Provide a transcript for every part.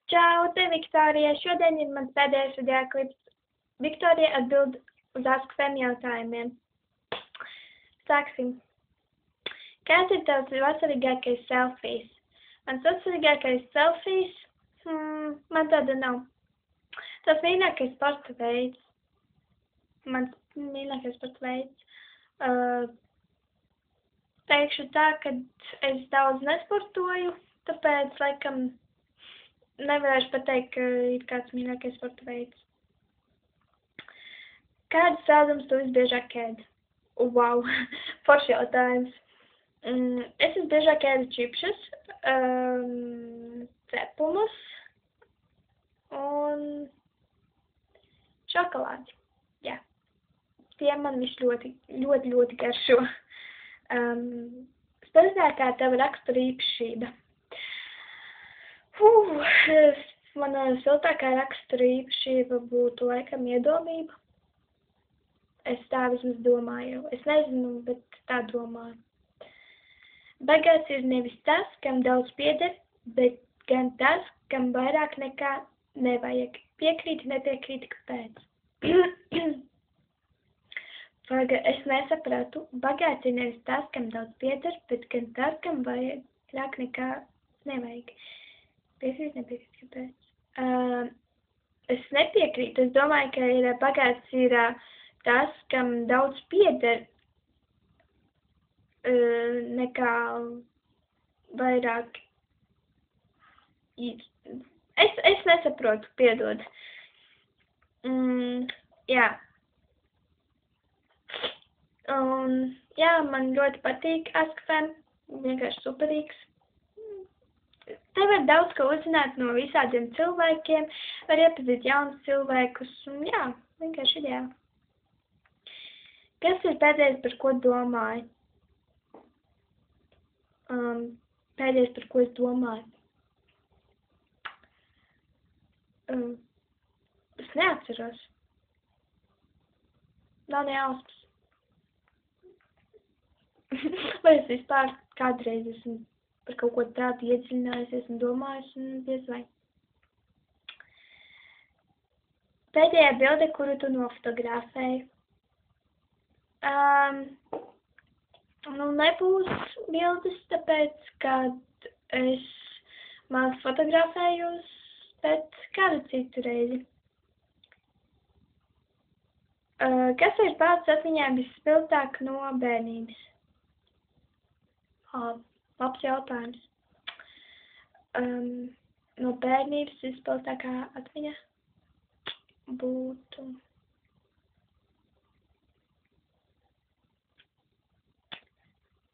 Čau, te Viktorija. Šodien ir mans pēdējais video klips. Viktorija atbild uz Ask Fem jautājumiem. Sāksim. Kāds ir tavs vasarīgākais selfijs? Mans vasarīgākais selfijs? Man tāda nav. Tas mīļākais sporta veids. Mans mīļākais sporta veids. Teikšu tā, ka es daudz nesportoju, tāpēc, laikam, nevarēšu pateikt, ka ir kāds mīļākais sporta veids. Kādu saldums tu visbiežāk ēd? Wow, forši jautājums. Es visbiežāk ēdu čipšus, cepumus un šokolādi. Jā, tie man viss ļoti garšo. Spēcīgākā tava rakstura īpašība. Mana siltākā rakstura īpašība būtu laikam iedomība. Es tā vismaz domāju. Es nezinu, bet tā domāju. Bagāts ir nevis tas, kam daudz pieder, bet gan tas, kam vairāk nekā nevajag. Piekrīti, nepiekrīti, kāpēc? Es nesapratu. Bagāts ir nevis tas, kam daudz pieder, bet gan tas, kam vairāk nekā nevajag. Piekrīt, nepiekrīt, kāpēc? Es nepiekrītu. Es domāju, ka bagāts ir tas, kam daudz pieder, nekā vairāk. Es nesaprotu, piedod. Jā. Jā, man ļoti patīk Ask Fem. Vienkārši superīgs. Te var daudz ko uzzināt no visādiem cilvēkiem, var iepazīt jaunus cilvēkus, un jā, vienkārši ideāli. Kas ir pēdējais, par ko domāju? Pēdējais, par ko es domāju? Es neatceros. Nav ne ausmas. Vai es vispār kādreiz esmu par kaut ko tādu iedziļinājusies un domājusi, un diez vai. Pēdējā bilde, kuru tu nofotografēji. Nebūs bildes, tāpēc, kad es maz fotografējos, bet kādu citu reizi. Kas ir palicis atmiņā vispilgtāk no bērnības? Labs jautājums. No bērnības vispilgtākā atmiņa būtu...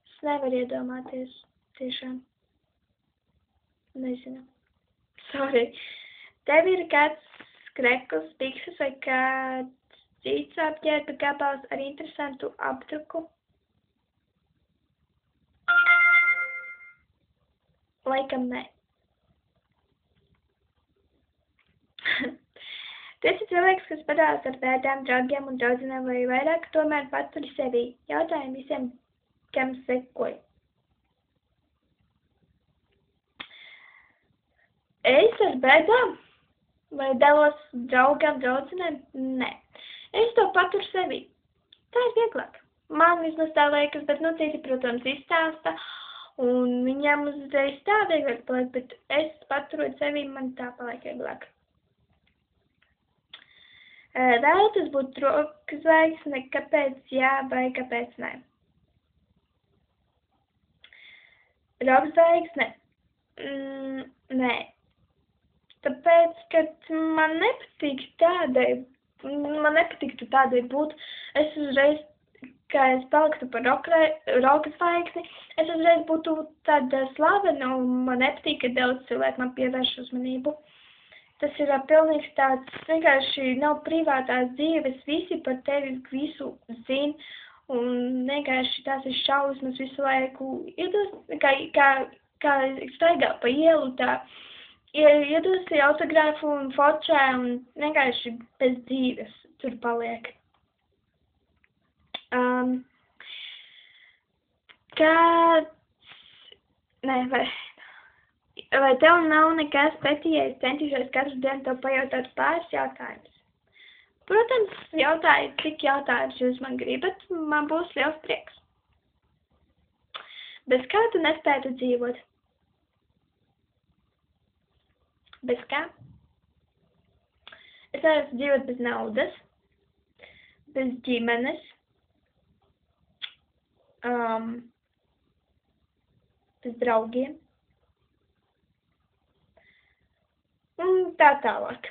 Es nevaru iedomāties, tiešām. Nezinu. Sorry. Tev ir kāds skrekls, pikses vai kāds cits apģērba gabals ar interesantu apdruku? Laikam nē. Tu esi cilvēks, kas padalās ar vēdām, draugiem un draudzenēm vai vairāk, tomēr paturi sevī. Jautājumu visiem, kam sekoju. Es ar bēdām? Vai dalos draugām, draudzenēm? Nē. Es to paturu sevī. Tā ir vieglāk. Man vismaz tā liekas, bet citi, protams, izstāsta. Un viņam uzreiz tā vieglāk paliek, bet es paturot sevī, man tā paliek vieglāk. Vēlētos būt rokas zvaigzne, kāpēc jā vai kāpēc nē? Rokas zvaigzne? Nē. Tāpēc, ka man nepatiktu tādai būt. Es uzreiz, kā es paliktu par rokas zvaigzni, es uzreiz būtu tāda slavena, un man nepatīk, ka daudz cilvēku man pievērš uzmanību. Tas ir pilnīgs tāds, vienkārši nav privātās dzīves, visi par tevi visu zin, un vienkārši tās ir šausmas visu laiku. Kā staigā pa ielu, tā iedosi autogrāfu un fočē, un vienkārši bez dzīves tur paliek. Vai tev nav nekas pretī, ja es centīšos katru dienu tev pajautāt pāris jautājumus? Protams, jautājiet, cik jautājumus jūs man gribat, man būs liels prieks. Bez kā tu nespētu dzīvot? Bez kā? Es nevaru dzīvot bez naudas, bez ģimenes, bez draugiem un tā tālāk.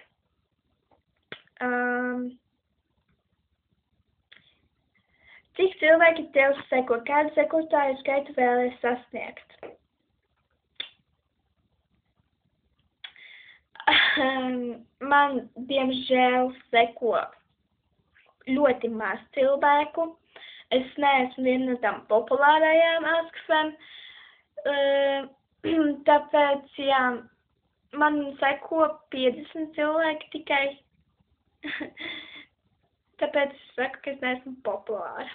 Cik cilvēki tev seko? Kādu sekotāju skaitu vēlies sasniegt? Man, diemžēl, seko ļoti maz cilvēku. Es neesmu viena no tām populārajām askafēm. Tāpēc, jā, man seko 50 cilvēki tikai. Tāpēc es saku, ka es neesmu populāra.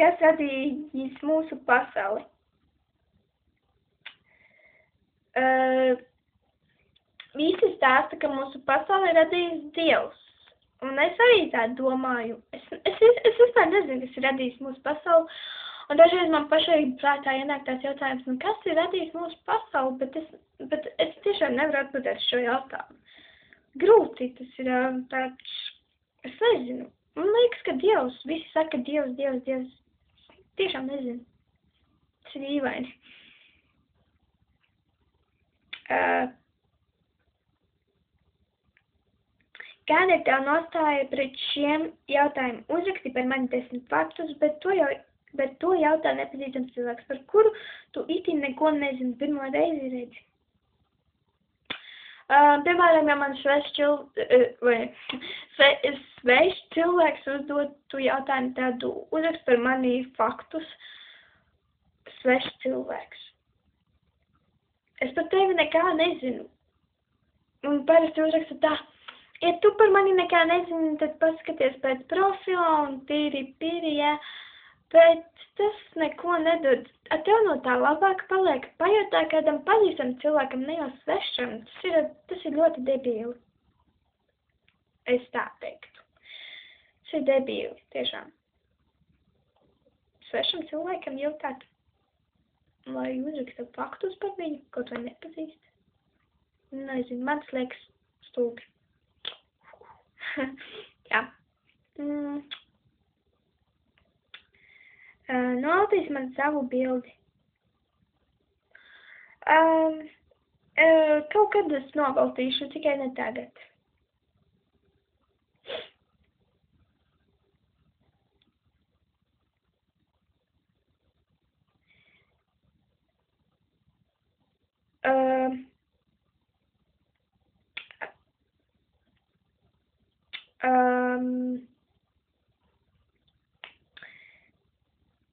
Kas radījis mūsu pasauli? Visi stāsta, ka mūsu pasauli radījis Dievs. Un es arī tā domāju. Es vispār nezinu, kas ir radījis mūsu pasauli. Un dažreiz man pašai prātā ienāk tās jautājums, nu kas ir radījis mūsu pasauli, bet es tiešām nevaru atbildēt šo jautājumu. Grūti, tas ir tāds, es nezinu. Man liekas, ka Dievs, visi saka Dievs. Tiešām nezinu. Tas ir dīvaini. Kāda ir tev nostāja pret šiem jautājumiem? Uzraksti par mani 10 faktus, bet to jautā nepazīstams cilvēks, par kuru tu itin neko nezini, pirmo reizi redzi. Piemēram, ja man svešs cilvēks uzdotu jautājumu tādu, uzrakst par mani faktus, svešs cilvēks. Es par tevi nekā nezinu. Un parasti uzrakstu tā, ja tu par mani nekā nezini, tad paskaties pēc profila un tīri, jā. Bet tas neko nedod. Tev no tā labāk paliek pajautā kādam pazīstam cilvēkam, ne jau svešam. Tas ir ļoti debīli. Es tā teiktu. Tas ir debīli, tiešām. Svešam cilvēkam jautāt, lai uzraksta faktus par viņu, kaut vai nepazīst. Nezinu, man liekas stulbi. Jā. Nolādīs man savu bildi. Kaut kad es novaltīšu, tikai ne tagad.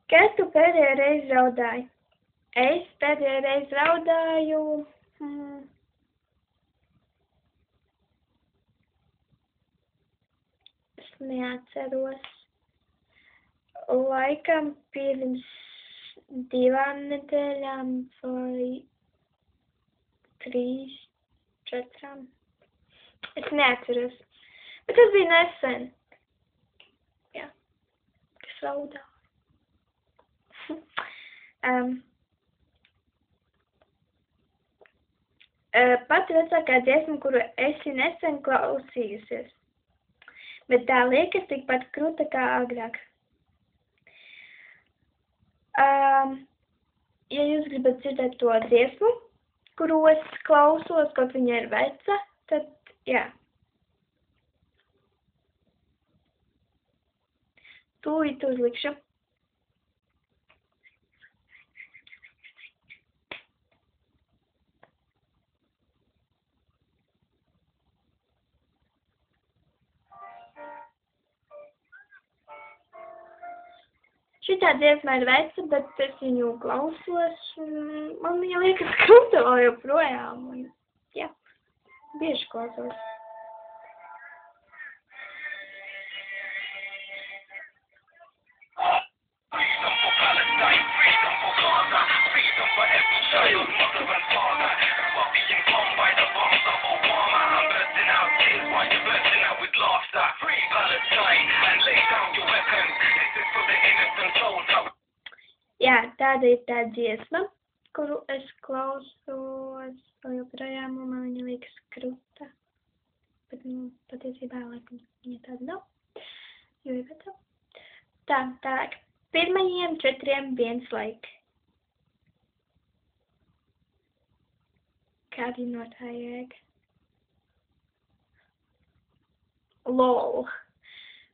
Kad tu pēdējo reizi raudāji? Es pēdējo reizi raudāju... Es neatceros. Laikam pirms 2 nedēļām vai 3, 4. Es neatceros. Bet tas bija nesen. Jā. Kas raudā. Pati vecākā dziesma, kuru esi nesen klausījusies, bet tā liekas tikpat kruta kā agrāk. Ja jūs gribat dzirdēt to dziesmu, kuru es klausos, kaut viņa ir veca, tad jā. Tūlīt uzlikšu. Šitā dziesma ir veca, bet es viņu klausos, man viņa liekas kruta vēl joprojām, un jā, bieži klausos. Jā, tāda ir tā dziesma, kuru es klausos vēl joprojām, un man viņa liekas kruta. Bet, patiesībā, laikam, viņa tāda nav, jo ir vecā. Tā, tālāk. Pirmajiem 4 viens laika. Kāda ir no tā jēga? LOL.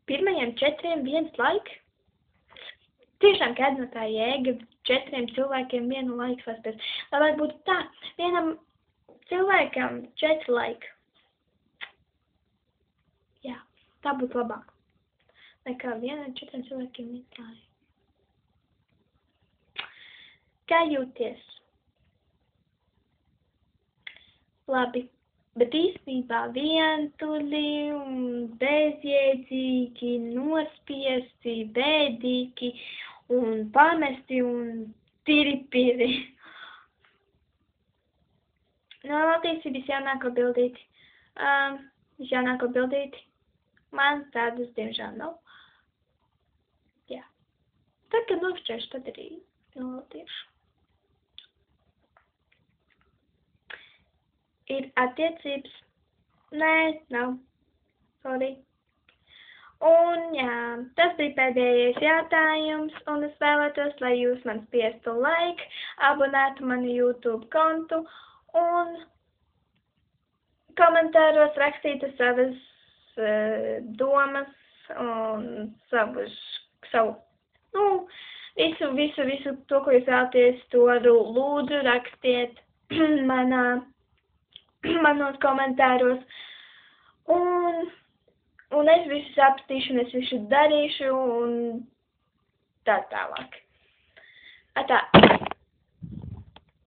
Pirmajiem 4 viens laika? Tiešām kāda no tā jēga 4 cilvēkiem vienu laiku saspēst. Labāk būtu tā, vienam cilvēkam 4 laika. Jā, tā būtu labāk. Nekā vienam 4 cilvēkiem viens laika. Kā jūties? Labi, bet īstenībā vientuļi un bezjēdzīgi, nospiesti, bēdīgi un pamesti un tiripiri. Novēlties visjaunāko bildīti. Visjaunāko bildīti. Man tādas, diemžēl, nav. Jā. Tad, kad nošķēršu, tad arī novēltīšu. Ir attiecības? Nē, nav. Sorry. Un jā, tas bija pēdējais jautājums, un es vēlētos, lai jūs man spiestu like, abonētu mani YouTube kontu un komentāros rakstītu savas domas un visu to, ko jūs vēlaties, to lūdzu rakstiet manos komentāros. Un es visu sapratīšu, un es visu darīšu, un tā tālāk. Atā.